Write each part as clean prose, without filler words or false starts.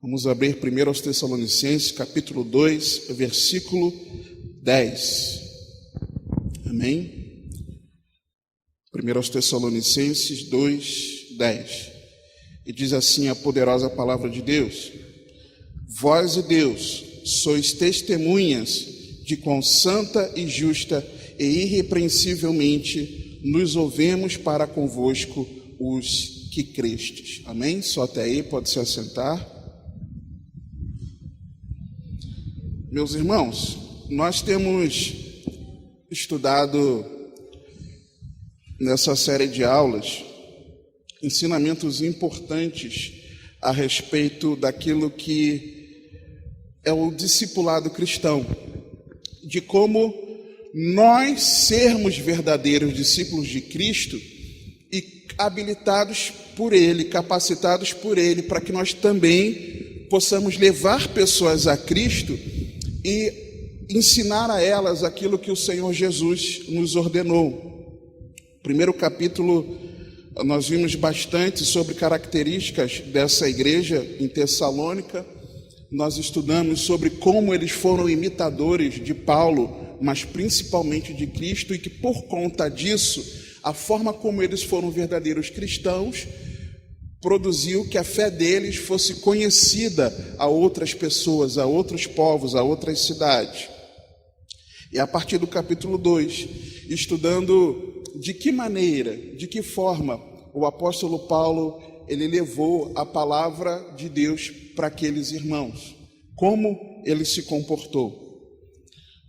Vamos abrir primeiro aos Tessalonicenses, capítulo 2, versículo 10. Amém? Primeiro aos Tessalonicenses 2, 10. E diz assim a poderosa palavra de Deus: Vós e Deus sois testemunhas de quão santa e justa e irrepreensivelmente nos ouvemos para convosco os que crestes. Amém? Só até aí, pode se assentar. Meus irmãos, nós temos estudado nessa série de aulas ensinamentos importantes a respeito daquilo que é o discipulado cristão, de como nós sermos verdadeiros discípulos de Cristo e habilitados por Ele, capacitados por Ele, para que nós também possamos levar pessoas a Cristo e ensinar a elas aquilo que o Senhor Jesus nos ordenou. Primeiro capítulo, nós vimos bastante sobre características dessa igreja em Tessalônica. Nós estudamos sobre como eles foram imitadores de Paulo, mas principalmente de Cristo, e que por conta disso, a forma como eles foram verdadeiros cristãos produziu que a fé deles fosse conhecida a outras pessoas, a outros povos, a outras cidades. E a partir do capítulo 2, estudando de que maneira, de que forma o apóstolo Paulo ele levou a palavra de Deus para aqueles irmãos, como ele se comportou.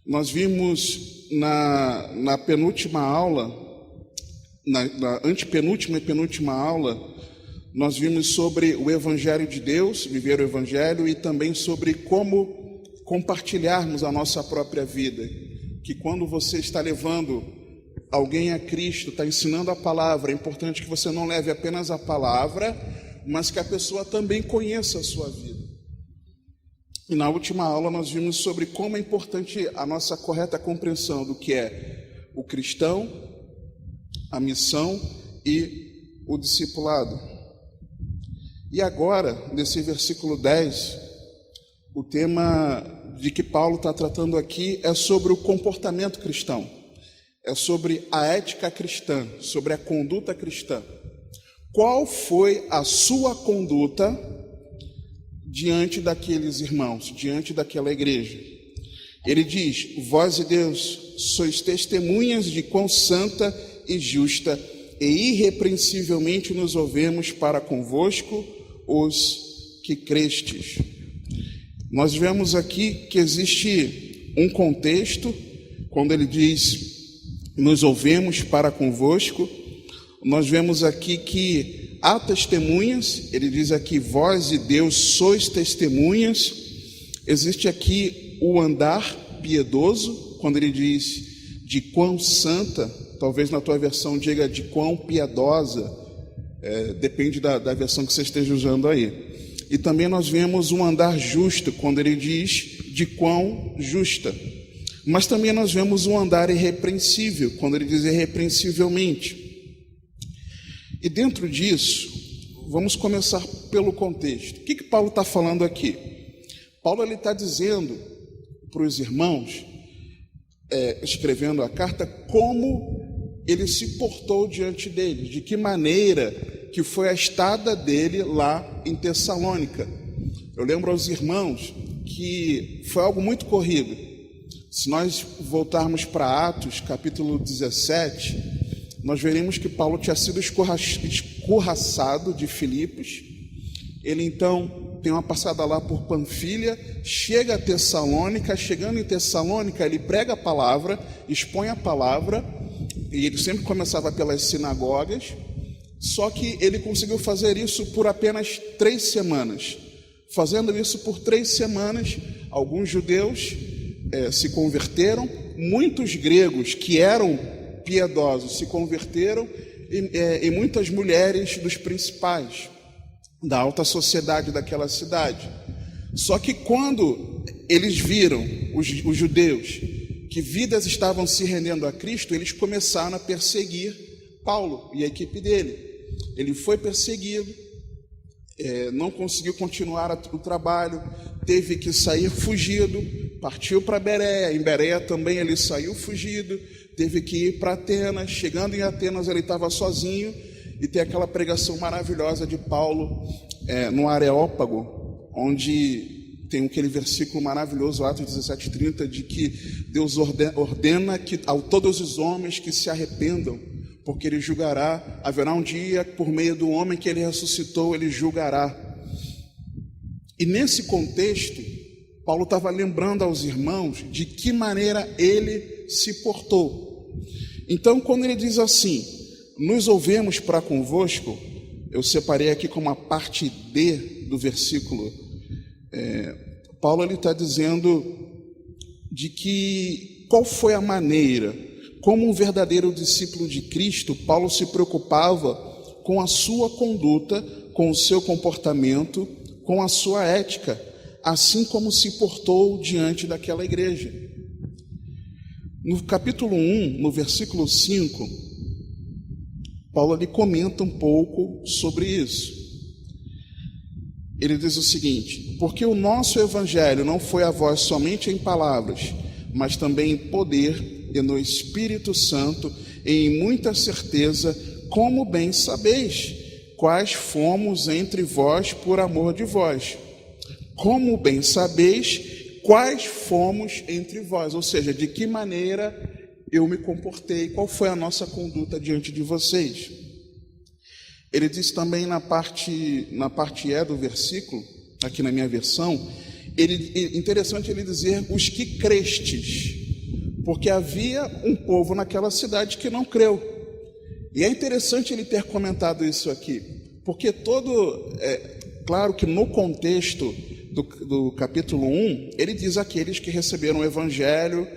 Nós vimos na penúltima aula, na antepenúltima e penúltima aula, nós vimos sobre o Evangelho de Deus, viver o Evangelho, e também sobre como compartilharmos a nossa própria vida. Que quando você está levando alguém a Cristo, está ensinando a palavra, é importante que você não leve apenas a palavra, mas que a pessoa também conheça a sua vida. E na última aula nós vimos sobre como é importante a nossa correta compreensão do que é o cristão, a missão e o discipulado. E agora, nesse versículo 10, o tema de que Paulo está tratando aqui é sobre o comportamento cristão, é sobre a ética cristã, sobre a conduta cristã. Qual foi a sua conduta diante daqueles irmãos, diante daquela igreja? Ele diz: Vós e Deus sois testemunhas de quão santa e justa e irrepreensivelmente nos ouvemos para convosco os que crestes. Nós vemos aqui que existe um contexto, quando ele diz nos ouvemos para convosco. Nós vemos aqui que há testemunhas, ele diz aqui: vós e Deus sois testemunhas. Existe aqui o andar piedoso, quando ele diz de quão santa, talvez na tua versão diga de quão piedosa, depende da versão que você esteja usando aí. E também nós vemos um andar justo, quando ele diz de quão justa. Mas também nós vemos um andar irrepreensível, quando ele diz irrepreensivelmente. E dentro disso, vamos começar pelo contexto. O que Paulo está falando aqui? Paulo está dizendo para os irmãos, escrevendo a carta, como ele se portou diante deles, de que maneira que foi a estada dele lá em Tessalônica. Eu lembro aos irmãos que foi algo muito corrido. Se nós voltarmos para Atos, capítulo 17, nós veremos que Paulo tinha sido escorraçado de Filipos. Ele então tem uma passada lá por Panfilha, chega a Tessalônica. Chegando em Tessalônica, ele prega a palavra, expõe a palavra, e ele sempre começava pelas sinagogas. Só que ele conseguiu fazer isso por apenas 3 semanas. Fazendo isso por 3 semanas, alguns judeus se converteram, muitos gregos que eram piedosos se converteram, e muitas mulheres dos principais, da alta sociedade daquela cidade. Só que quando eles viram, os judeus, que vidas estavam se rendendo a Cristo, eles começaram a perseguir Paulo e a equipe dele. Ele foi perseguido, não conseguiu continuar o trabalho, teve que sair fugido, partiu para Bereia. Em Bereia também ele saiu fugido, teve que ir para Atenas. Chegando em Atenas, ele estava sozinho, e tem aquela pregação maravilhosa de Paulo no Areópago, onde tem aquele versículo maravilhoso, Atos 17:30, de que Deus ordena que a todos os homens que se arrependam, porque ele julgará, haverá um dia, por meio do homem que ele ressuscitou, ele julgará. E nesse contexto, Paulo estava lembrando aos irmãos de que maneira ele se portou. Então, quando ele diz assim, nos ouvemos para convosco, eu separei aqui como a parte D do versículo, Paulo está dizendo de que qual foi a maneira, como um verdadeiro discípulo de Cristo, Paulo se preocupava com a sua conduta, com o seu comportamento, com a sua ética, assim como se portou diante daquela igreja. No capítulo 1, no versículo 5, Paulo ali comenta um pouco sobre isso. Ele diz o seguinte: porque o nosso evangelho não foi a vós somente em palavras, mas também em poder e no Espírito Santo, e em muita certeza, como bem sabeis, quais fomos entre vós por amor de vós. Como bem sabeis, quais fomos entre vós, ou seja, de que maneira eu me comportei, qual foi a nossa conduta diante de vocês. Ele diz também na parte E do versículo, aqui na minha versão, interessante ele dizer, os que crestes, porque havia um povo naquela cidade que não creu. E é interessante ele ter comentado isso aqui, porque claro que no contexto do capítulo 1, ele diz aqueles que receberam o evangelho,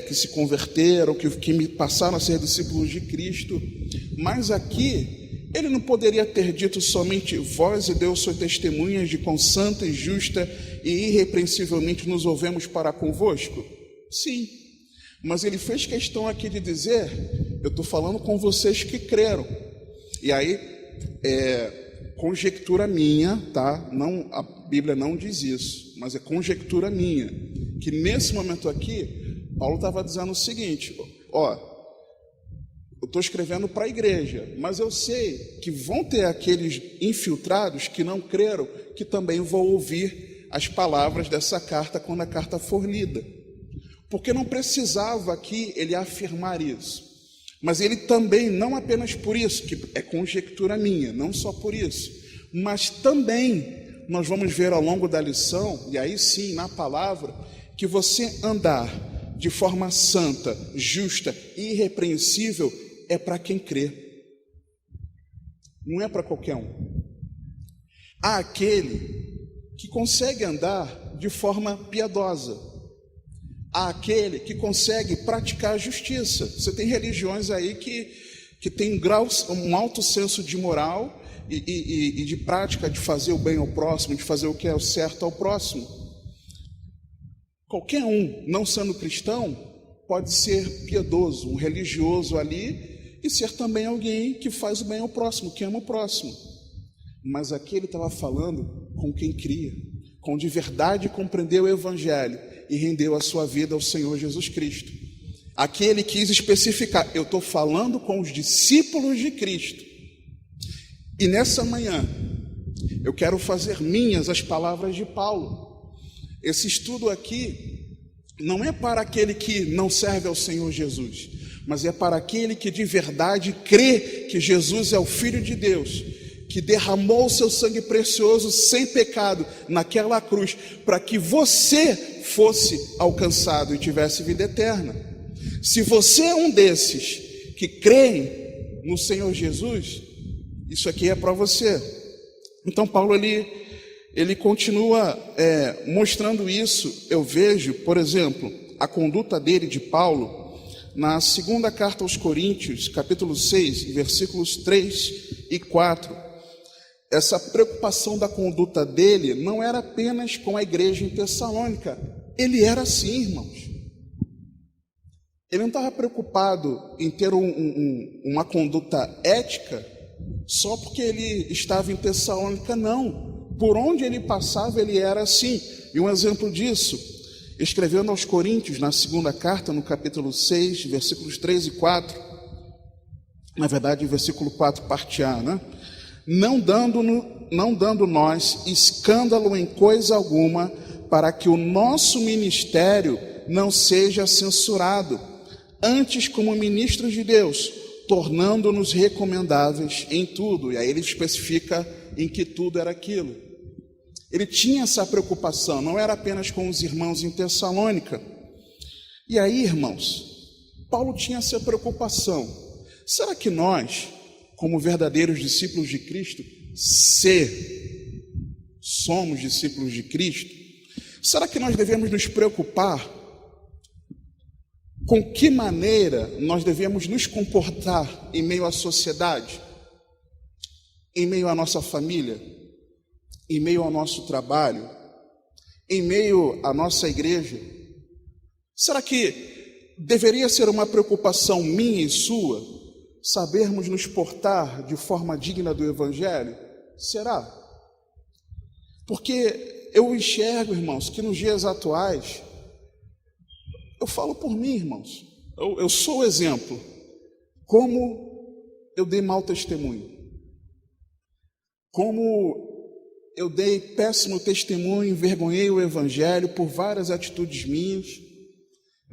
que se converteram, que me passaram a ser discípulos de Cristo, mas aqui ele não poderia ter dito somente vós e Deus sois testemunhas de quão santa e justa e irrepreensivelmente nos ouvemos para convosco? Sim, mas ele fez questão aqui de dizer, eu estou falando com vocês que creram. E aí, conjectura minha, tá? Não, a Bíblia não diz isso, mas é conjectura minha, que nesse momento aqui, Paulo estava dizendo o seguinte, eu estou escrevendo para a igreja, mas eu sei que vão ter aqueles infiltrados que não creram, que também vão ouvir as palavras dessa carta quando a carta for lida. Porque não precisava aqui ele afirmar isso. Mas ele também, não apenas por isso, que é conjectura minha, não só por isso, mas também nós vamos ver ao longo da lição, e aí sim, na palavra, que você andar de forma santa, justa e irrepreensível é para quem crê. Não é para qualquer um. Há aquele que consegue andar de forma piedosa. Há aquele que consegue praticar a justiça. Você tem religiões aí que tem um alto senso de moral e de prática de fazer o bem ao próximo, de fazer o que é o certo ao próximo. Qualquer um, não sendo cristão, pode ser piedoso, um religioso ali, e ser também alguém que faz o bem ao próximo, que ama o próximo. Mas aqui ele estava falando com quem cria, com de verdade compreendeu o evangelho e rendeu a sua vida ao Senhor Jesus Cristo. Aqui ele quis especificar, eu estou falando com os discípulos de Cristo. E nessa manhã, eu quero fazer minhas as palavras de Paulo. Esse estudo aqui não é para aquele que não serve ao Senhor Jesus, mas é para aquele que de verdade crê que Jesus é o Filho de Deus, que derramou o seu sangue precioso sem pecado naquela cruz, para que você fosse alcançado e tivesse vida eterna. Se você é um desses que creem no Senhor Jesus, isso aqui é para você. Então Paulo ele continua mostrando isso. Eu vejo, por exemplo, a conduta dele, de Paulo, na segunda carta aos Coríntios, capítulo 6, versículos 3 e 4. Essa preocupação da conduta dele não era apenas com a igreja em Tessalônica. Ele era assim, irmãos. Ele não estava preocupado em ter uma conduta ética só porque ele estava em Tessalônica, não. Por onde ele passava, ele era assim. E um exemplo disso, escrevendo aos Coríntios, na segunda carta, no capítulo 6, versículos 3 e 4, na verdade, versículo 4, parte A, né? Não dando nós escândalo em coisa alguma, para que o nosso ministério não seja censurado, antes como ministros de Deus, tornando-nos recomendáveis em tudo. E aí ele especifica em que tudo era aquilo. Ele tinha essa preocupação, não era apenas com os irmãos em Tessalônica. E aí, irmãos, Paulo tinha essa preocupação. Será que nós, como verdadeiros discípulos de Cristo, se somos discípulos de Cristo, será que nós devemos nos preocupar com que maneira nós devemos nos comportar em meio à sociedade, em meio à nossa família, em meio ao nosso trabalho, em meio à nossa igreja? Será que deveria ser uma preocupação minha e sua sabermos nos portar de forma digna do Evangelho? Será? Porque eu enxergo, irmãos, que nos dias atuais, eu falo por mim, irmãos, eu sou o exemplo, como eu dei mau testemunho, como eu dei péssimo testemunho, envergonhei o Evangelho por várias atitudes minhas,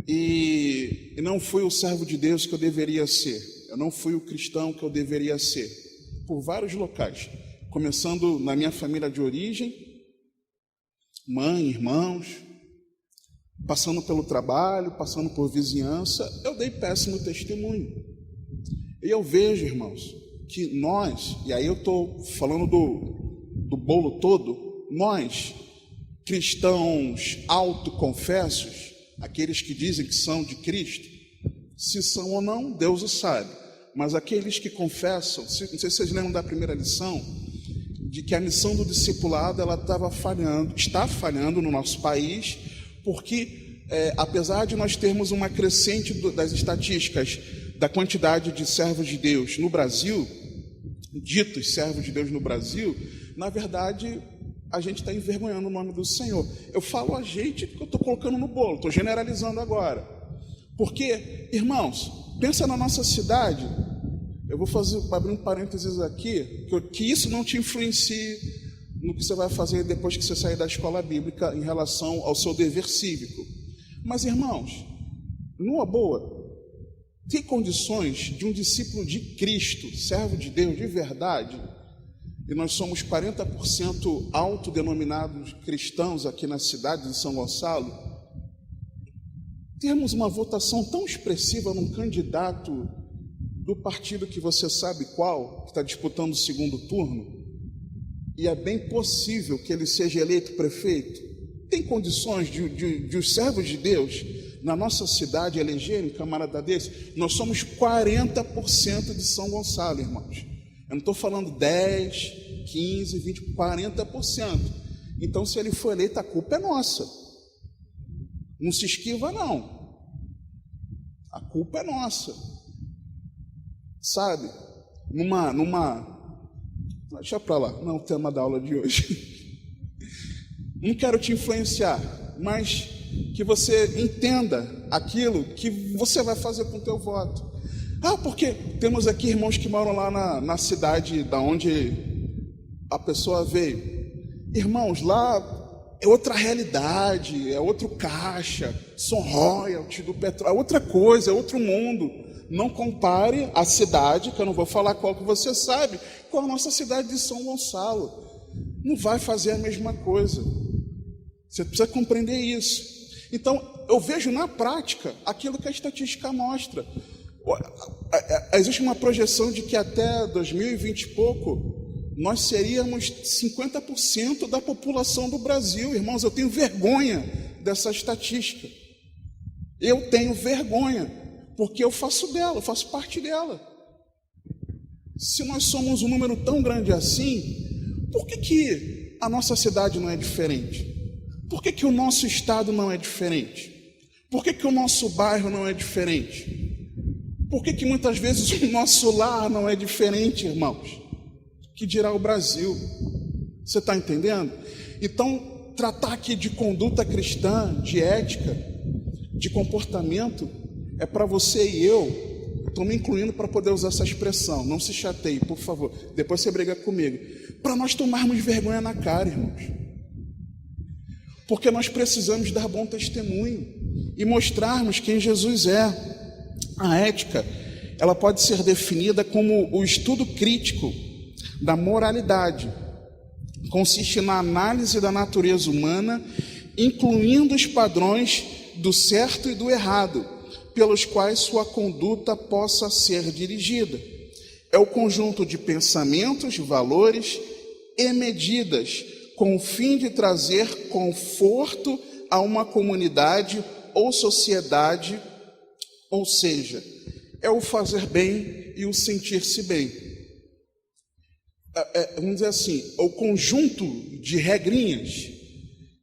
e não fui o servo de Deus que eu deveria ser, eu não fui o cristão que eu deveria ser, por vários locais, começando na minha família de origem, mãe, irmãos, passando pelo trabalho, passando por vizinhança, eu dei péssimo testemunho. E eu vejo, irmãos, que nós, e aí eu estou falando do bolo todo, nós, cristãos autoconfessos, aqueles que dizem que são de Cristo, se são ou não, Deus o sabe, mas aqueles que confessam, não sei se vocês lembram da primeira lição, de que a missão do discipulado ela está falhando no nosso país, porque apesar de nós termos uma crescente das estatísticas da quantidade de servos de Deus no Brasil, ditos servos de Deus no Brasil, na verdade a gente está envergonhando o nome do Senhor. Eu falo a gente porque eu estou colocando no bolo, estou generalizando agora. Porque, irmãos, pensa na nossa cidade. Eu vou abrir um parênteses aqui, que isso não te influencie no que você vai fazer depois que você sair da escola bíblica em relação ao seu dever cívico. Mas, irmãos, numa boa, tem condições de um discípulo de Cristo, servo de Deus de verdade, e nós somos 40% autodenominados cristãos aqui na cidade de São Gonçalo, termos uma votação tão expressiva num candidato do partido que você sabe qual, que está disputando o segundo turno, e é bem possível que ele seja eleito prefeito. Tem condições de os servos de Deus na nossa cidade elegerem camarada desse? Nós somos 40% de São Gonçalo, irmãos. Eu não estou falando 10, 15, 20, 40%. Então, se ele for eleito, a culpa é nossa. Não se esquiva, não. A culpa é nossa. Sabe? Deixa para lá, não é o tema da aula de hoje. Não quero te influenciar, mas que você entenda aquilo que você vai fazer com o teu voto. Porque temos aqui irmãos que moram lá na cidade da onde a pessoa veio. Irmãos, lá é outra realidade, é outro caixa, são royalties do petróleo, é outra coisa, é outro mundo. Não compare a cidade, que eu não vou falar qual que você sabe, com a nossa cidade de São Gonçalo. Não vai fazer a mesma coisa. Você precisa compreender isso. Então, eu vejo na prática aquilo que a estatística mostra. Existe uma projeção de que até 2020 e pouco, nós seríamos 50% da população do Brasil. Irmãos, eu tenho vergonha dessa estatística. Eu tenho vergonha, porque eu faço parte dela. Se nós somos um número tão grande assim, por que a nossa cidade não é diferente? Por que o nosso estado não é diferente? Por que o nosso bairro não é diferente? Por que muitas vezes o nosso lar não é diferente, irmãos? Que dirá o Brasil? Você está entendendo? Então, tratar aqui de conduta cristã, de ética, de comportamento, é para você e eu, estou me incluindo para poder usar essa expressão, não se chateie, por favor, depois você briga comigo, para nós tomarmos vergonha na cara, irmãos. Porque nós precisamos dar bom testemunho e mostrarmos quem Jesus é. A ética, ela pode ser definida como o estudo crítico da moralidade. Consiste na análise da natureza humana, incluindo os padrões do certo e do errado, pelos quais sua conduta possa ser dirigida. É o conjunto de pensamentos, valores e medidas, com o fim de trazer conforto a uma comunidade ou sociedade, ou seja, é o fazer bem e o sentir-se bem. Vamos dizer assim, é o conjunto de regrinhas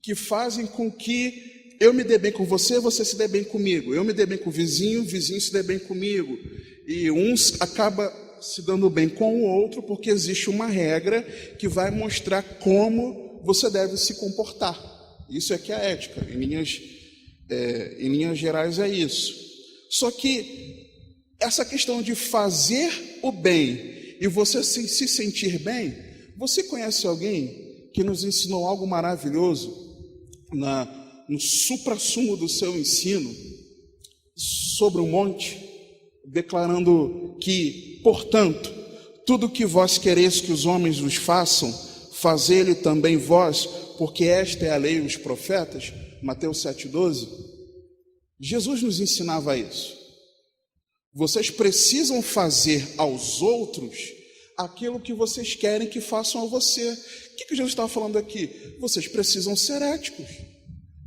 que fazem com que eu me dê bem com você, você se dê bem comigo. Eu me dê bem com o vizinho se dê bem comigo. E uns acaba se dando bem com o outro porque existe uma regra que vai mostrar como você deve se comportar. Isso é que é a ética. Em linhas gerais é isso. Só que essa questão de fazer o bem e você se sentir bem, você conhece alguém que nos ensinou algo maravilhoso no suprassumo do seu ensino, sobre o monte, declarando que, portanto, tudo que vós quereis que os homens vos façam, fazei-lhe também vós, porque esta é a lei e os profetas, Mateus 7,12. Jesus nos ensinava isso. Vocês precisam fazer aos outros aquilo que vocês querem que façam a você. O que Jesus estava falando aqui? Vocês precisam ser éticos.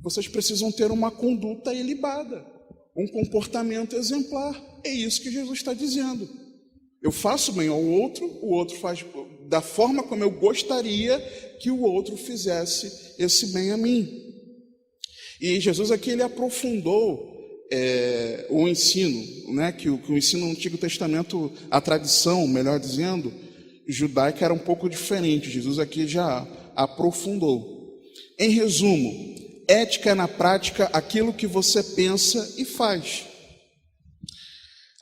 Vocês precisam ter uma conduta ilibada, um comportamento exemplar. É isso que Jesus está dizendo. Eu faço bem ao outro, o outro faz da forma como eu gostaria que o outro fizesse esse bem a mim. E Jesus aqui ele aprofundou o ensino, né, que o ensino no Antigo Testamento, a tradição, melhor dizendo, judaica era um pouco diferente. Jesus aqui já aprofundou. Em resumo, ética é na prática aquilo que você pensa e faz.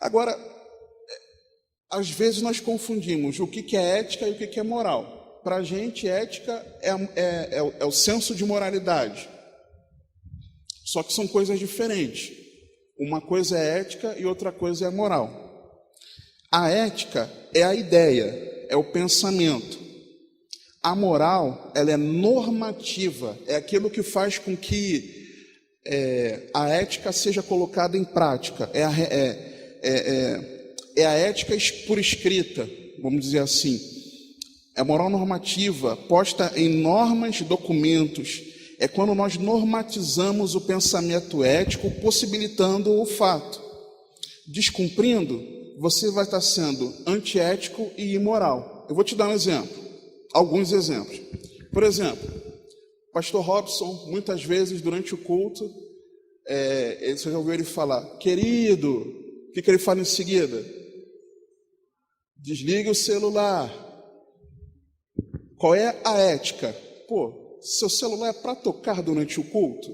Agora, às vezes nós confundimos o que é ética e o que é moral. Para a gente, ética é o senso de moralidade. Só que são coisas diferentes. Uma coisa é ética e outra coisa é moral. A ética é a ideia, é o pensamento. A moral, ela é normativa, é aquilo que faz com que a ética seja colocada em prática. É a ética por escrita, vamos dizer assim. É a moral normativa, posta em normas, documentos. É quando nós normatizamos o pensamento ético, possibilitando o fato. Descumprindo, você vai estar sendo antiético e imoral. Eu vou te dar um exemplo, alguns exemplos. Por exemplo, pastor Robson, muitas vezes durante o culto, você já ouviu ele falar, querido, o que ele fala em seguida? Desligue o celular. Qual é a ética? Seu celular é para tocar durante o culto?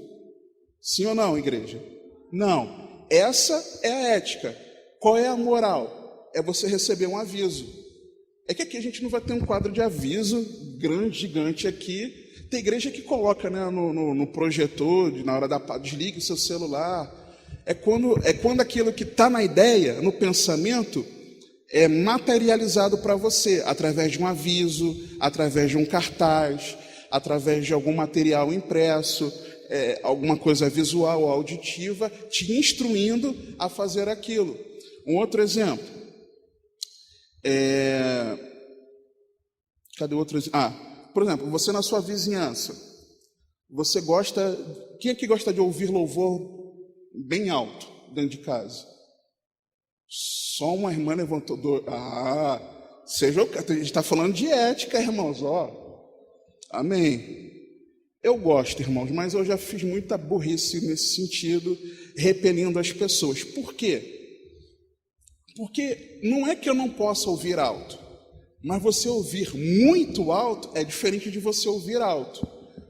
Sim ou não, igreja? Não. Essa é a ética. Qual é a moral? É você receber um aviso. É que aqui a gente não vai ter um quadro de aviso grande, gigante aqui. Tem igreja que coloca, né, no projetor, na hora da desligue o seu celular. É quando aquilo que está na ideia, no pensamento, é materializado para você, através de um aviso, através de um cartaz, através de algum material impresso, alguma coisa visual ou auditiva, te instruindo a fazer aquilo. Um outro exemplo. Cadê outro exemplo? Por exemplo, você na sua vizinhança, você gosta... Quem é que gosta de ouvir louvor bem alto dentro de casa? Só uma irmã levantou... a gente está falando de ética, irmãos, Amém. Eu gosto, irmãos, mas eu já fiz muita burrice nesse sentido, repelindo as pessoas. Por quê? Porque não é que eu não possa ouvir alto, Mas você ouvir muito alto é diferente de você ouvir alto.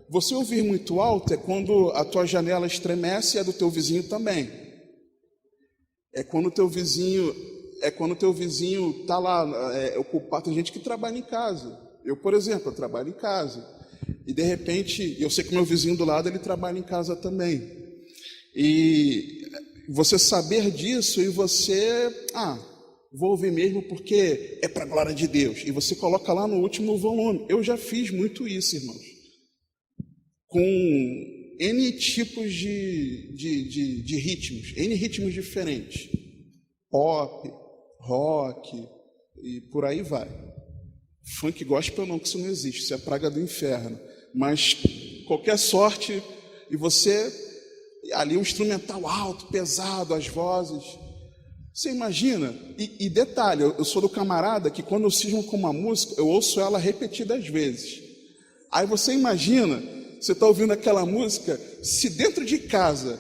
Você ouvir muito alto é quando a tua janela estremece e a do teu vizinho também. É quando o teu vizinho está lá ocupado. Tem gente que trabalha em casa. Eu, por exemplo, eu trabalho em casa. E de repente, eu sei que meu vizinho do lado, ele trabalha em casa também. E você saber disso e você, vou ouvir mesmo porque é para a glória de Deus. E você coloca lá no último volume. Eu já fiz muito isso, irmãos. Com N tipos de ritmos, N ritmos diferentes. Pop, rock e por aí vai. Funk gospel não, que isso não existe, isso é praga do inferno. Mas qualquer sorte, e você, ali um instrumental alto, pesado, as vozes. Você imagina? E detalhe, eu sou do camarada que quando eu cismo com uma música, eu ouço ela repetidas vezes. Aí você imagina, você está ouvindo aquela música, se dentro de casa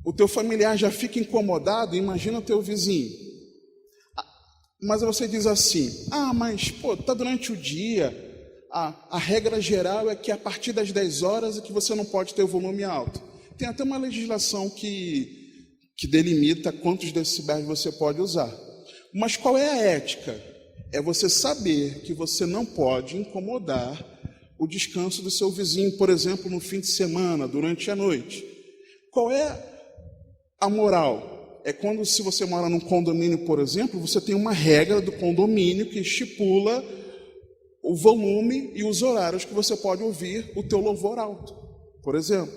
o teu familiar já fica incomodado, imagina o teu vizinho. Mas você diz assim, mas tá durante o dia, a regra geral é que a partir das 10 horas é que você não pode ter o volume alto. Tem até uma legislação que delimita quantos decibéis você pode usar. Mas qual é a ética? É você saber que você não pode incomodar o descanso do seu vizinho, por exemplo, no fim de semana, durante a noite. Qual é a moral? É quando, se você mora num condomínio, por exemplo, você tem uma regra do condomínio que estipula o volume e os horários que você pode ouvir o teu louvor alto, por exemplo.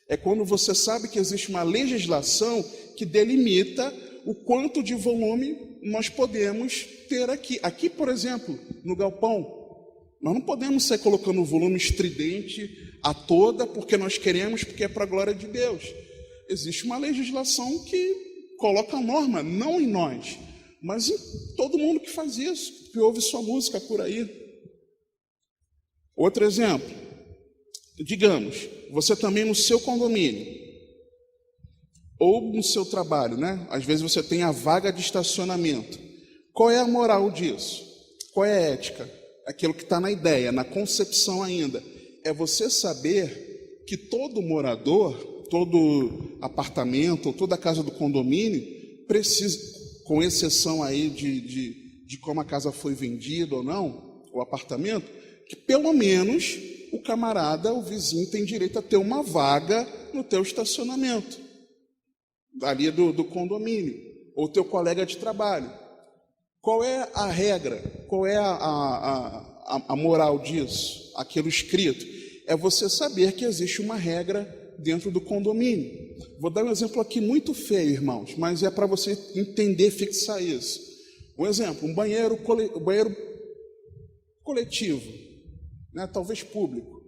É quando você sabe que existe uma legislação que delimita o quanto de volume nós podemos ter aqui. Aqui, por exemplo, no galpão, nós não podemos sair colocando o volume estridente a toda porque nós queremos, porque é para a glória de Deus. Existe uma legislação que coloca a norma, não em nós, mas em todo mundo que faz isso, que ouve sua música por aí. Outro exemplo, digamos, você também no seu condomínio, ou no seu trabalho, né? Às vezes você tem a vaga de estacionamento. Qual é a moral disso? Qual é a ética? Aquilo que está na ideia, na concepção ainda. É você saber que todo morador, todo apartamento, ou toda casa do condomínio, precisa, com exceção aí de como a casa foi vendida ou não, o apartamento, que pelo menos o camarada, o vizinho, tem direito a ter uma vaga no teu estacionamento, ali do condomínio, ou teu colega de trabalho. Qual é a regra? Qual é a moral disso? Aquilo escrito? É você saber que existe uma regra dentro do condomínio. Vou dar um exemplo aqui muito feio, irmãos, mas é para você entender, fixar isso. Um exemplo, um banheiro coletivo, né, talvez público.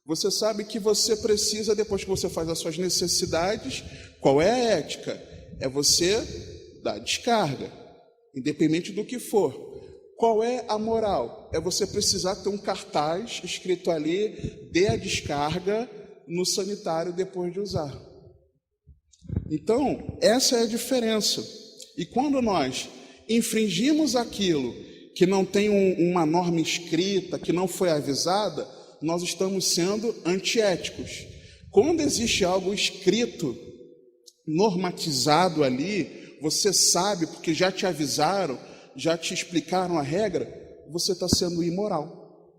Você sabe que você precisa, depois que você faz as suas necessidades, qual é a ética? É você dar descarga, independente do que for. Qual é a moral? É você precisar ter um cartaz escrito ali, dê a descarga no sanitário depois de usar. Então, essa é a diferença. E quando nós infringimos aquilo que não tem uma norma escrita, que não foi avisada, nós estamos sendo antiéticos. Quando existe algo escrito, normatizado ali, você sabe, porque já te avisaram, já te explicaram a regra, você está sendo imoral.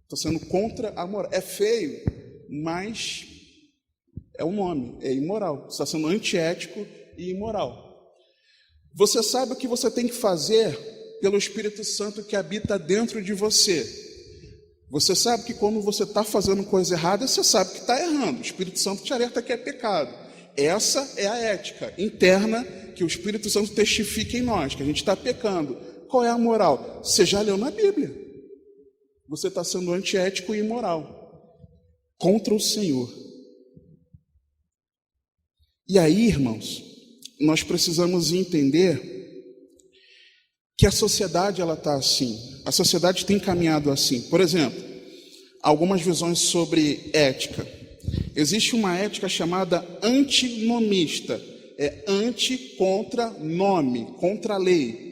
Está sendo contra a moral. É feio, mas é o nome, é imoral. Você está sendo antiético e imoral. Você sabe o que você tem que fazer pelo Espírito Santo que habita dentro de você. Você sabe que quando você está fazendo coisa errada, você sabe que está errando. O Espírito Santo te alerta que é pecado. Essa é a ética interna que o Espírito Santo testifica em nós, que a gente está pecando. Qual é a moral? Você já leu na Bíblia. Você está sendo antiético e imoral contra o Senhor. E aí, irmãos, nós precisamos entender que a sociedade ela está assim. A sociedade tem caminhado assim. Por exemplo, algumas visões sobre ética. Existe uma ética chamada antinomista. É anti contra nome, contra a lei.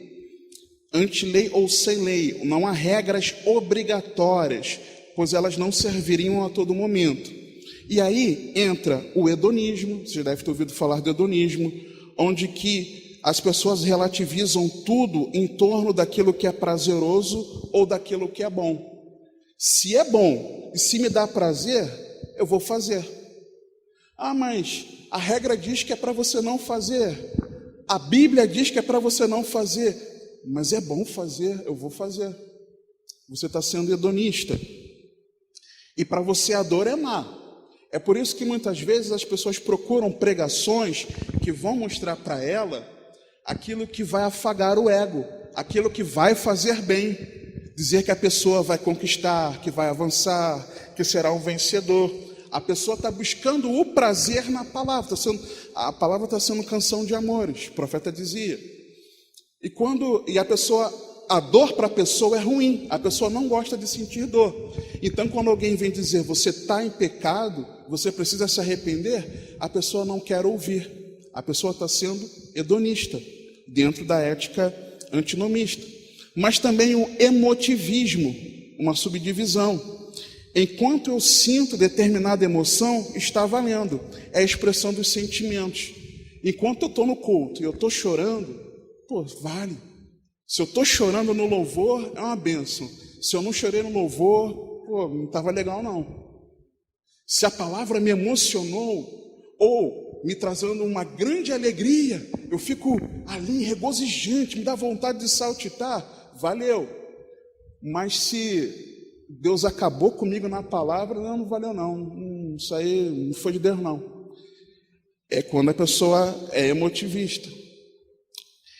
anti-lei ou sem lei, não há regras obrigatórias, pois elas não serviriam a todo momento. E aí entra o hedonismo, você deve ter ouvido falar do hedonismo, onde que as pessoas relativizam tudo em torno daquilo que é prazeroso ou daquilo que é bom. Se é bom e se me dá prazer, eu vou fazer. Ah, mas a regra diz que é para você não fazer. A Bíblia diz que é para você não fazer. Mas é bom fazer, eu vou fazer. Você está sendo hedonista. E para você a dor é má. É por isso que muitas vezes as pessoas procuram pregações que vão mostrar para ela aquilo que vai afagar o ego, aquilo que vai fazer bem, dizer que a pessoa vai conquistar, que vai avançar, que será um vencedor. A pessoa está buscando o prazer na palavra, a palavra está sendo canção de amores, o profeta dizia. E a dor para a pessoa é ruim, a pessoa não gosta de sentir dor. Então, quando alguém vem dizer, você está em pecado, você precisa se arrepender, a pessoa não quer ouvir. A pessoa está sendo hedonista, dentro da ética antinomista. Mas também o emotivismo, uma subdivisão. Enquanto eu sinto determinada emoção, está valendo. É a expressão dos sentimentos. Enquanto eu estou no culto e eu estou chorando, vale. Se eu estou chorando no louvor, é uma bênção. Se eu não chorei no louvor, não estava legal não. Se a palavra me emocionou, ou me trazendo uma grande alegria, eu fico ali regozijante, me dá vontade de saltitar, valeu. Mas se Deus acabou comigo na palavra, não valeu não, isso aí não foi de Deus não. É quando a pessoa é emotivista.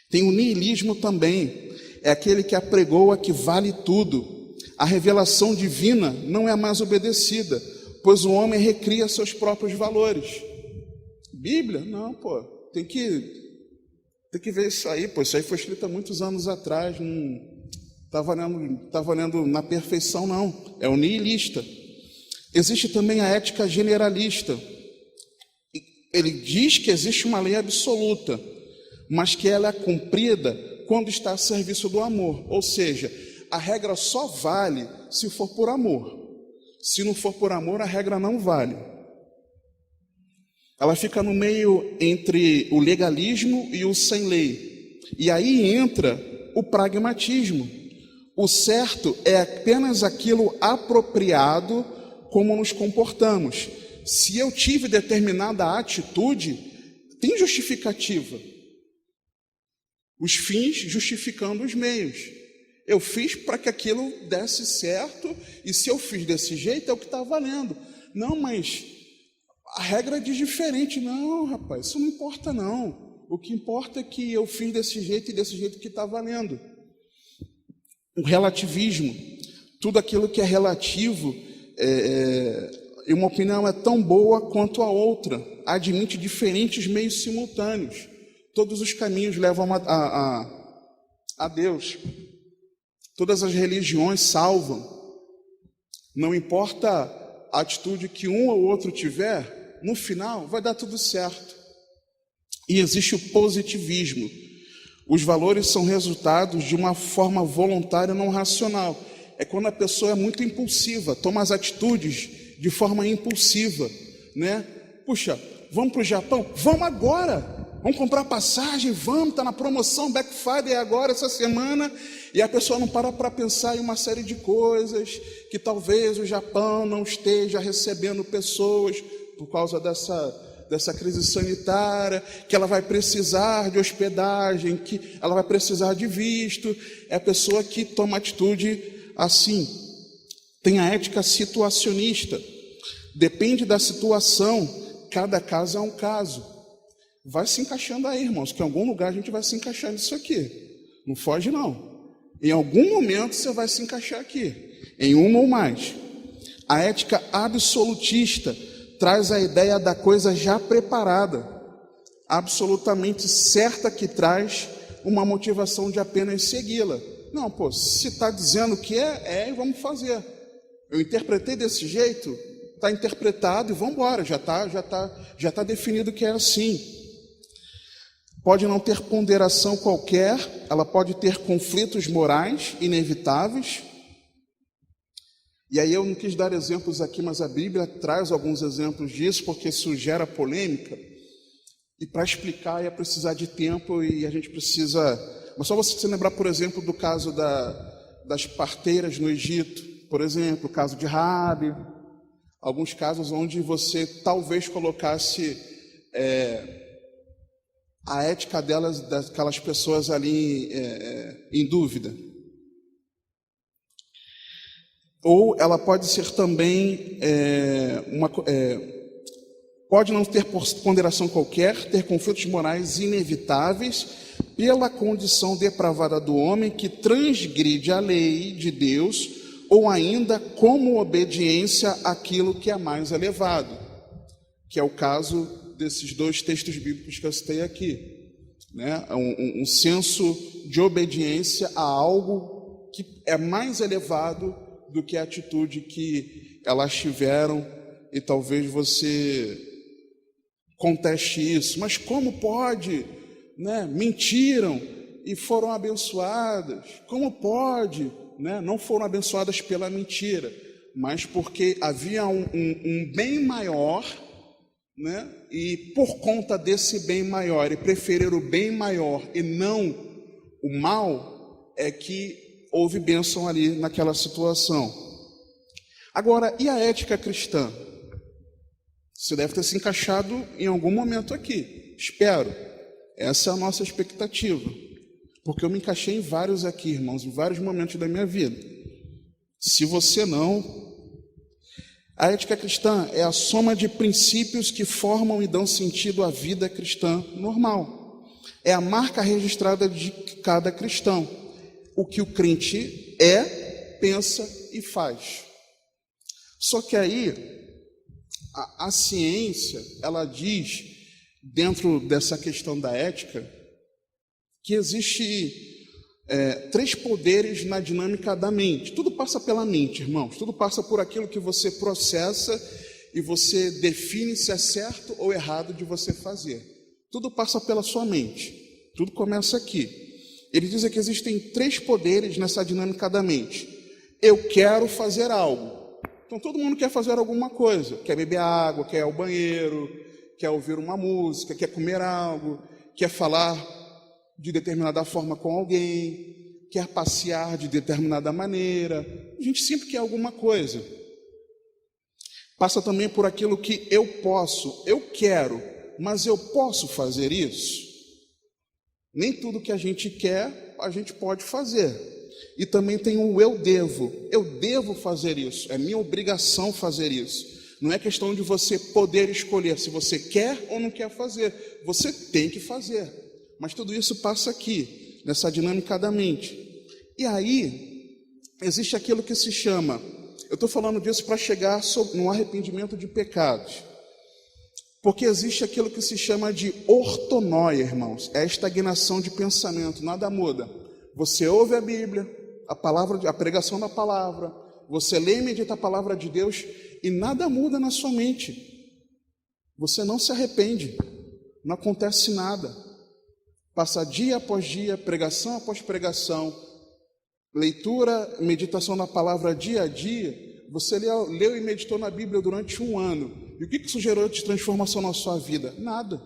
Tem o niilismo também, é aquele que apregoa que vale tudo. A revelação divina não é mais obedecida, pois o homem recria seus próprios valores. Bíblia? Não, tem que ver isso aí, isso aí foi escrito há muitos anos atrás, não está valendo na perfeição não, é o nihilista. Existe também a ética generalista. Ele diz que existe uma lei absoluta, mas que ela é cumprida quando está a serviço do amor, ou seja, a regra só vale se for por amor. Se não for por amor, a regra não vale. Ela fica no meio entre o legalismo e o sem lei. E aí entra o pragmatismo. O certo é apenas aquilo apropriado como nos comportamos. Se eu tive determinada atitude, tem justificativa. Os fins justificando os meios. Eu fiz para que aquilo desse certo, e se eu fiz desse jeito, é o que está valendo. Não, mas a regra diz diferente. Não, rapaz, isso não importa não. O que importa é que eu fiz desse jeito e desse jeito que está valendo. O relativismo, tudo aquilo que é relativo, e uma opinião é tão boa quanto a outra, admite diferentes meios simultâneos. Todos os caminhos levam a Deus. Todas as religiões salvam. Não importa a atitude que um ou outro tiver, no final vai dar tudo certo. E existe o positivismo. Os valores são resultados de uma forma voluntária não racional. É quando a pessoa é muito impulsiva, toma as atitudes de forma impulsiva, né? Puxa, vamos para o Japão? Vamos agora! Vamos comprar passagem, vamos, está na promoção Black Friday agora, essa semana, e a pessoa não para pensar em uma série de coisas, que talvez o Japão não esteja recebendo pessoas por causa dessa crise sanitária, que ela vai precisar de hospedagem, que ela vai precisar de visto. É a pessoa que toma atitude assim. Tem a ética situacionista. Depende da situação, cada caso é um caso. Vai se encaixando aí, irmãos, que em algum lugar a gente vai se encaixar nisso aqui. Não foge, não. Em algum momento você vai se encaixar aqui, em uma ou mais. A ética absolutista traz a ideia da coisa já preparada, absolutamente certa, que traz uma motivação de apenas segui-la. Não, se está dizendo que vamos fazer. Eu interpretei desse jeito, está interpretado e vamos embora, já tá definido que é assim. pode não ter ponderação qualquer, ela pode ter conflitos morais inevitáveis. E aí eu não quis dar exemplos aqui, mas a Bíblia traz alguns exemplos disso, porque isso gera polêmica. E para explicar ia precisar de tempo e a gente precisa... Mas só você se lembrar, por exemplo, do caso das parteiras no Egito, por exemplo, o caso de Raabe, alguns casos onde você talvez colocasse a ética daquelas pessoas ali em dúvida. Ou ela pode ser também pode não ter ponderação qualquer, ter conflitos morais inevitáveis pela condição depravada do homem que transgride a lei de Deus, ou ainda como obediência àquilo que é mais elevado, que é o caso desses dois textos bíblicos que eu citei aqui, né? Um senso de obediência a algo que é mais elevado do que a atitude que elas tiveram, e talvez você conteste isso. Mas como pode, né? Mentiram e foram abençoadas. Como pode, né? Não foram abençoadas pela mentira, mas porque havia um bem maior, né? E por conta desse bem maior, e preferir o bem maior e não o mal, é que houve bênção ali naquela situação. Agora, e a ética cristã? Você deve ter se encaixado em algum momento aqui, espero. Essa é a nossa expectativa, porque eu me encaixei em vários aqui, irmãos, em vários momentos da minha vida. Se você não... A ética cristã é a soma de princípios que formam e dão sentido à vida cristã normal. É a marca registrada de cada cristão. O que o crente pensa e faz. Só que aí, a ciência, ela diz, dentro dessa questão da ética, que existe 3 poderes na dinâmica da mente. Tudo passa pela mente, irmãos. Tudo passa por aquilo que você processa e você define se é certo ou errado de você fazer. Tudo passa pela sua mente. Tudo começa aqui. Ele diz que existem 3 poderes nessa dinâmica da mente. Eu quero fazer algo. Então todo mundo quer fazer alguma coisa. Quer beber água, quer ir ao banheiro, quer ouvir uma música, quer comer algo, quer falar de determinada forma com alguém, quer passear de determinada maneira. A gente sempre quer alguma coisa. Passa também por aquilo que eu posso, eu quero, mas eu posso fazer isso? Nem tudo que a gente quer, a gente pode fazer. E também tem o eu devo fazer isso, é minha obrigação fazer isso. Não é questão de você poder escolher se você quer ou não quer fazer, você tem que fazer. Mas tudo isso passa aqui, nessa dinâmica da mente. E aí, existe aquilo que se chama, eu estou falando disso para chegar no arrependimento de pecados. Porque existe aquilo que se chama de ortonoia, irmãos. É a estagnação de pensamento, nada muda. Você ouve a Bíblia, a pregação da palavra, você lê e medita a palavra de Deus e nada muda na sua mente. Você não se arrepende, não acontece nada. Passa dia após dia, pregação após pregação, leitura, meditação na palavra dia a dia. Você leu e meditou na Bíblia durante 1 ano. E o que isso gerou de transformação na sua vida? Nada.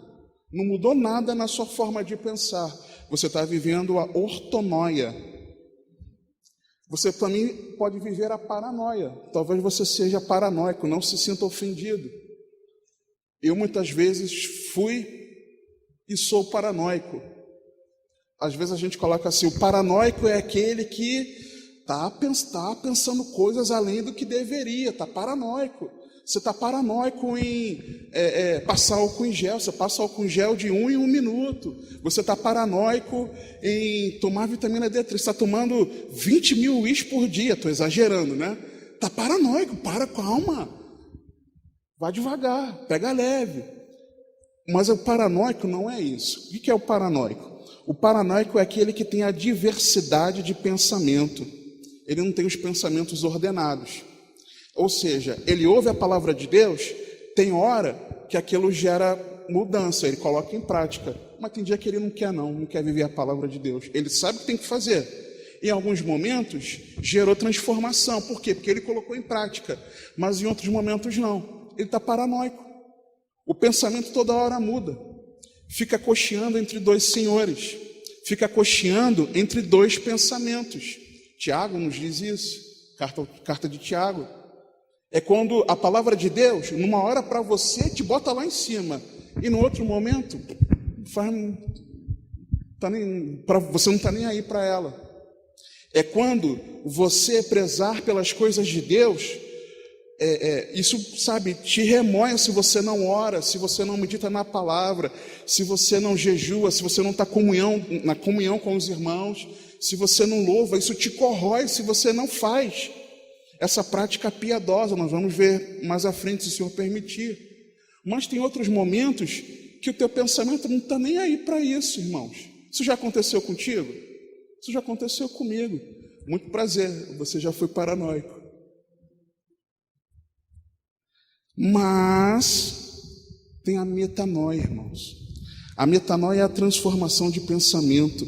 Não mudou nada na sua forma de pensar. Você está vivendo a ortonoia. Você também pode viver a paranoia. Talvez você seja paranoico, não se sinta ofendido. Eu muitas vezes fui e sou paranoico. Às vezes a gente coloca assim, o paranoico é aquele que está pensando coisas além do que deveria, está paranoico. Você está paranoico em passar álcool em gel, você passa álcool em gel de 1 em 1 minuto. Você está paranoico em tomar vitamina D3, você está tomando 20 mil uísques por dia, estou exagerando, né? Está paranoico, calma. Vai devagar, pega leve. Mas o paranoico não é isso. O que é o paranoico? O paranoico é aquele que tem a diversidade de pensamento. Ele não tem os pensamentos ordenados. Ou seja, ele ouve a palavra de Deus, tem hora que aquilo gera mudança, ele coloca em prática. mas tem dia que ele não quer viver a palavra de Deus. Ele sabe o que tem que fazer. Em alguns momentos, gerou transformação. Por quê? Porque ele colocou em prática. Mas em outros momentos, não. Ele está paranoico. O pensamento toda hora muda. Fica cocheando entre dois senhores. Fica cocheando entre dois pensamentos. Tiago nos diz isso. Carta de Tiago. É quando a palavra de Deus, numa hora para você, te bota lá em cima. E no outro momento, você não está nem aí para ela. É quando você prezar pelas coisas de Deus, isso, sabe, te remoe se você não ora, se você não medita na palavra, se você não jejua, se você não está na comunhão com os irmãos, se você não louva, isso te corrói se você não faz essa prática piedosa. Nós vamos ver mais à frente, se o Senhor permitir. Mas tem outros momentos que o teu pensamento não está nem aí para isso, irmãos. Isso já aconteceu contigo? Isso já aconteceu comigo. Muito prazer, você já foi paranoico. Mas tem a metanoia, irmãos. A metanoia é a transformação de pensamento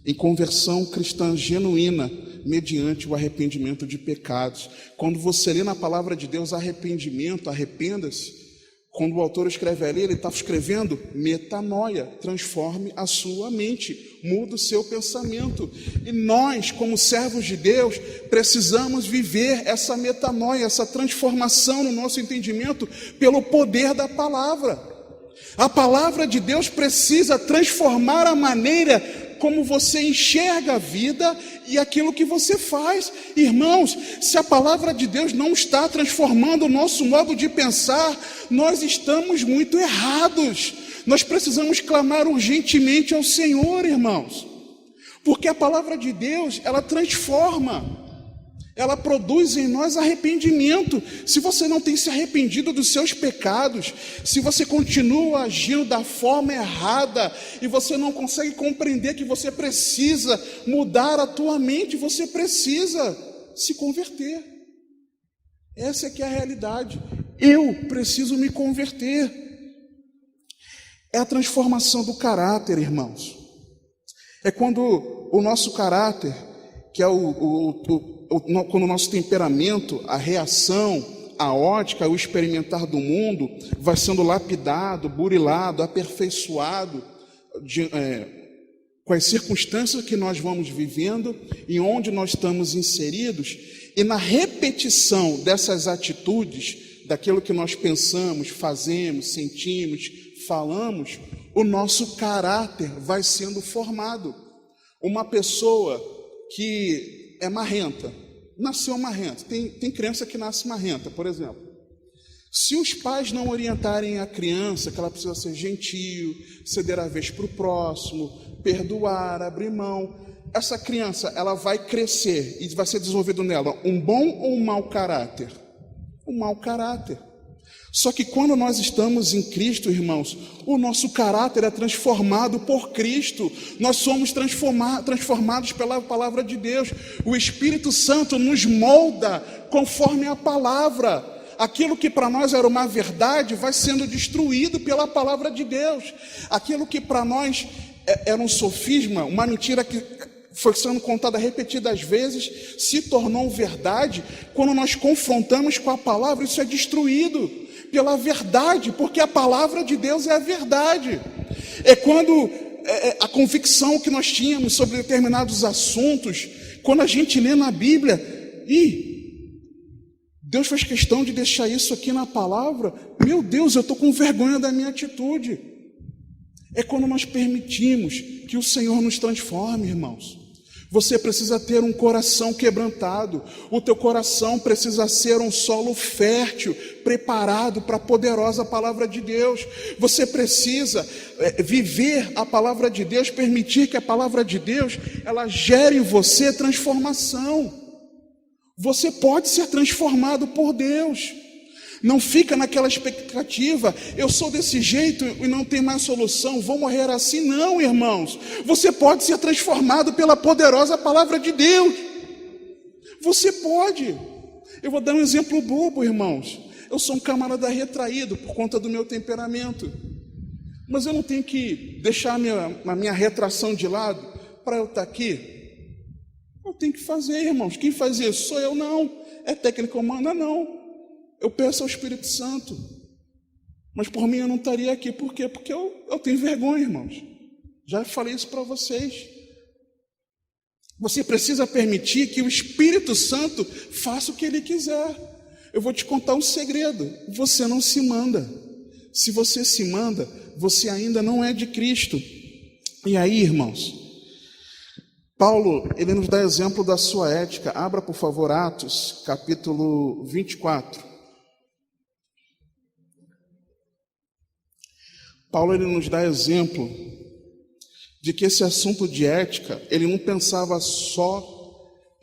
em conversão cristã genuína, mediante o arrependimento de pecados. Quando você lê na palavra de Deus arrependimento, arrependa-se, quando o autor escreve ali, ele está escrevendo metanoia, transforme a sua mente, muda o seu pensamento. E nós, como servos de Deus, precisamos viver essa metanoia, essa transformação no nosso entendimento pelo poder da palavra. A palavra de Deus precisa transformar a maneira como você enxerga a vida e aquilo que você faz. Irmãos, se a palavra de Deus não está transformando o nosso modo de pensar, nós estamos muito errados. Nós precisamos clamar urgentemente ao Senhor, irmãos, porque a palavra de Deus, ela transforma, ela produz em nós arrependimento. Se você não tem se arrependido dos seus pecados, se você continua agindo da forma errada e você não consegue compreender que você precisa mudar a tua mente, você precisa se converter. Essa é que é a realidade. Eu preciso me converter. É a transformação do caráter, irmãos. É quando o nosso caráter, que é quando o nosso temperamento, a reação, a ótica, o experimentar do mundo vai sendo lapidado, burilado, aperfeiçoado com as circunstâncias que nós vamos vivendo e onde nós estamos inseridos, e na repetição dessas atitudes, daquilo que nós pensamos, fazemos, sentimos, falamos, o nosso caráter vai sendo formado. Uma pessoa que é marrenta, nasceu marrenta, tem criança que nasce marrenta, por exemplo. Se os pais não orientarem a criança que ela precisa ser gentil, ceder a vez para o próximo, perdoar, abrir mão, essa criança, ela vai crescer e vai ser desenvolvido nela um bom ou um mau caráter? Um mau caráter. Só que quando nós estamos em Cristo, irmãos, o nosso caráter é transformado por Cristo. Nós somos transformados pela palavra de Deus. O Espírito Santo nos molda conforme a palavra. Aquilo que para nós era uma verdade vai sendo destruído pela palavra de Deus. Aquilo que para nós era um sofisma, uma mentira que foi sendo contada repetidas vezes, se tornou verdade. Quando nós confrontamos com a palavra, isso é destruído pela verdade, porque a palavra de Deus é a verdade. É quando a convicção que nós tínhamos sobre determinados assuntos, quando a gente lê na Bíblia, Deus faz questão de deixar isso aqui na palavra, meu Deus, eu estou com vergonha da minha atitude. É quando nós permitimos que o Senhor nos transforme, irmãos. Você precisa ter um coração quebrantado. O teu coração precisa ser um solo fértil, preparado para a poderosa palavra de Deus. Você precisa viver a palavra de Deus, permitir que a palavra de Deus, ela gere em você transformação. Você pode ser transformado por Deus. Não fica naquela expectativa, eu sou desse jeito e não tem mais solução, vou morrer assim. Não, irmãos, você pode ser transformado pela poderosa palavra de Deus. Você pode. Eu vou dar um exemplo bobo, irmãos. Eu sou um camarada retraído por conta do meu temperamento. Mas eu não tenho que deixar a minha retração de lado para eu estar aqui? Eu tenho que fazer, irmãos. Quem faz isso? Sou eu, não. É técnica humana, não. Eu peço ao Espírito Santo. Mas por mim eu não estaria aqui. Por quê? Porque eu tenho vergonha, irmãos. Já falei isso para vocês. Você precisa permitir que o Espírito Santo faça o que Ele quiser. Eu vou te contar um segredo. Você não se manda. Se você se manda, você ainda não é de Cristo. E aí, irmãos, Paulo, ele nos dá exemplo da sua ética. Abra, por favor, Atos, capítulo 24. Paulo, ele nos dá exemplo de que esse assunto de ética, ele não pensava só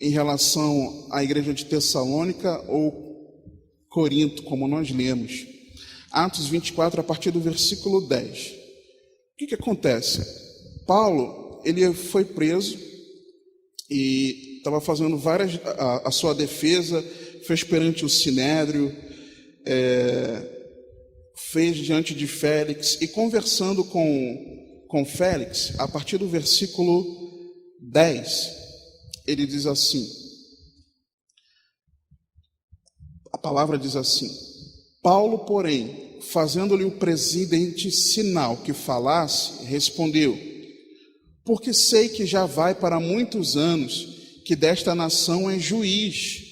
em relação à igreja de Tessalônica ou Corinto, como nós lemos. Atos 24, a partir do versículo 10. O que acontece? Paulo, ele foi preso e estava fazendo a sua defesa, fez perante o Sinédrio, fez diante de Félix, e conversando com Félix, a partir do versículo 10, ele diz assim, a palavra diz assim: Paulo, porém, fazendo-lhe o presidente sinal que falasse, respondeu: porque sei que já vai para muitos anos que desta nação é juiz,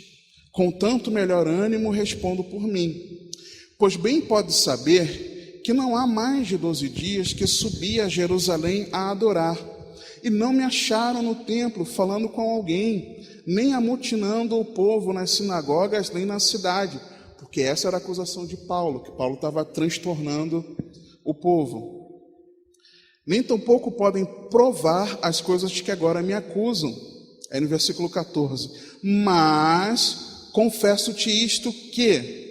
com tanto melhor ânimo respondo por mim. Pois bem pode saber que não há mais de 12 dias que subi a Jerusalém a adorar, e não me acharam no templo falando com alguém, nem amotinando o povo nas sinagogas, nem na cidade, porque essa era a acusação de Paulo, que Paulo estava transtornando o povo. Nem tampouco podem provar as coisas que agora me acusam. Aí no versículo 14. Mas confesso-te isto que,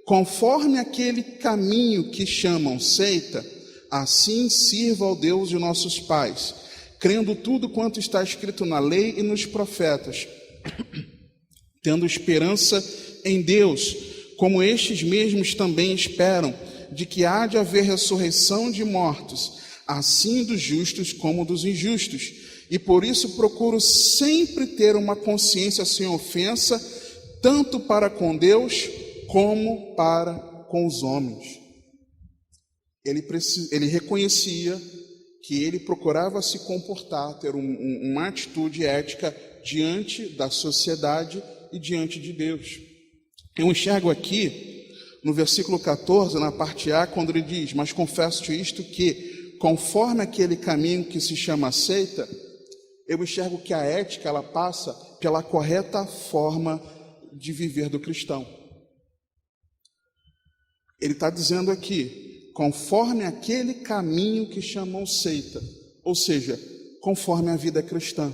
conforme aquele caminho que chamam seita, assim sirva ao Deus de nossos pais, crendo tudo quanto está escrito na lei e nos profetas, tendo esperança em Deus, como estes mesmos também esperam, de que há de haver ressurreição de mortos, assim dos justos como dos injustos. E por isso procuro sempre ter uma consciência sem ofensa, tanto para com Deus como para com os homens. Ele reconhecia que ele procurava se comportar, ter uma atitude ética diante da sociedade e diante de Deus. Eu enxergo aqui, no versículo 14, na parte A, quando ele diz: mas confesso-te isto que, conforme aquele caminho que se chama seita, eu enxergo que a ética, ela passa pela correta forma de viver do cristão. Ele está dizendo aqui, conforme aquele caminho que chamam seita, ou seja, conforme a vida cristã.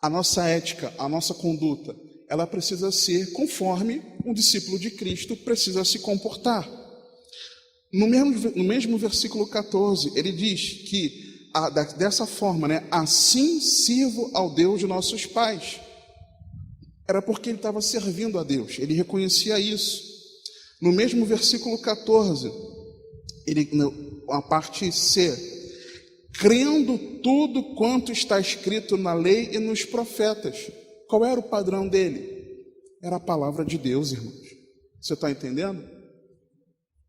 A nossa ética, a nossa conduta, ela precisa ser conforme um discípulo de Cristo precisa se comportar. No mesmo versículo 14, ele diz que, dessa forma, assim sirvo ao Deus de nossos pais. Era porque ele estava servindo a Deus, ele reconhecia isso. No mesmo versículo 14, a parte C, crendo tudo quanto está escrito na lei e nos profetas. Qual era o padrão dele? Era a palavra de Deus, irmãos. Você está entendendo?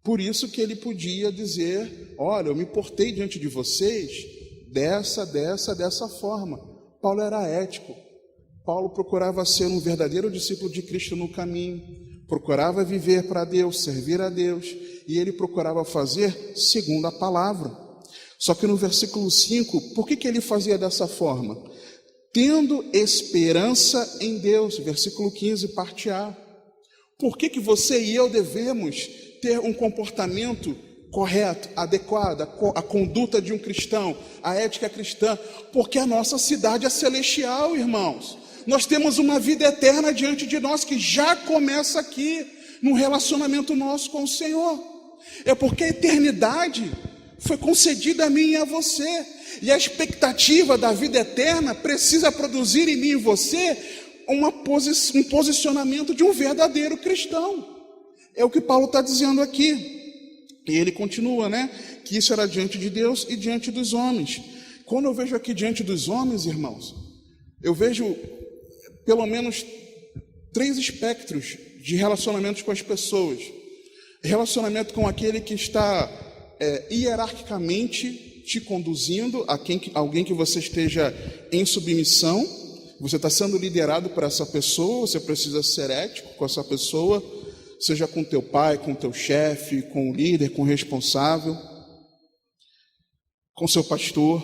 Por isso que ele podia dizer: olha, eu me portei diante de vocês dessa forma. Paulo era ético. Paulo procurava ser um verdadeiro discípulo de Cristo no caminho, procurava viver para Deus, servir a Deus, e ele procurava fazer segundo a palavra. Só que no versículo 5, por que ele fazia dessa forma? Tendo esperança em Deus, versículo 15, parte A. Por que você e eu devemos ter um comportamento correto, adequado, a conduta de um cristão, a ética cristã? Porque a nossa cidade é celestial, irmãos. Nós temos uma vida eterna diante de nós que já começa aqui, num relacionamento nosso com o Senhor. É porque a eternidade foi concedida a mim e a você, e a expectativa da vida eterna precisa produzir em mim e você um posicionamento de um verdadeiro cristão. É o que Paulo está dizendo aqui. E ele continua, né? Que isso era diante de Deus e diante dos homens. Quando eu vejo aqui diante dos homens, irmãos, eu vejo pelo menos 3 espectros de relacionamentos com as pessoas. Relacionamento com aquele que está hierarquicamente te conduzindo, alguém que você esteja em submissão, você está sendo liderado por essa pessoa, você precisa ser ético com essa pessoa, seja com teu pai, com teu chefe, com o líder, com o responsável, com seu pastor,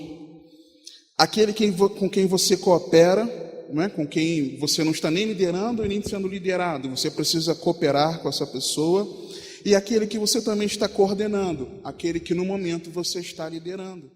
aquele com quem você coopera, não é? Com quem você não está nem liderando e nem sendo liderado, você precisa cooperar com essa pessoa, e aquele que você também está coordenando, aquele que no momento você está liderando.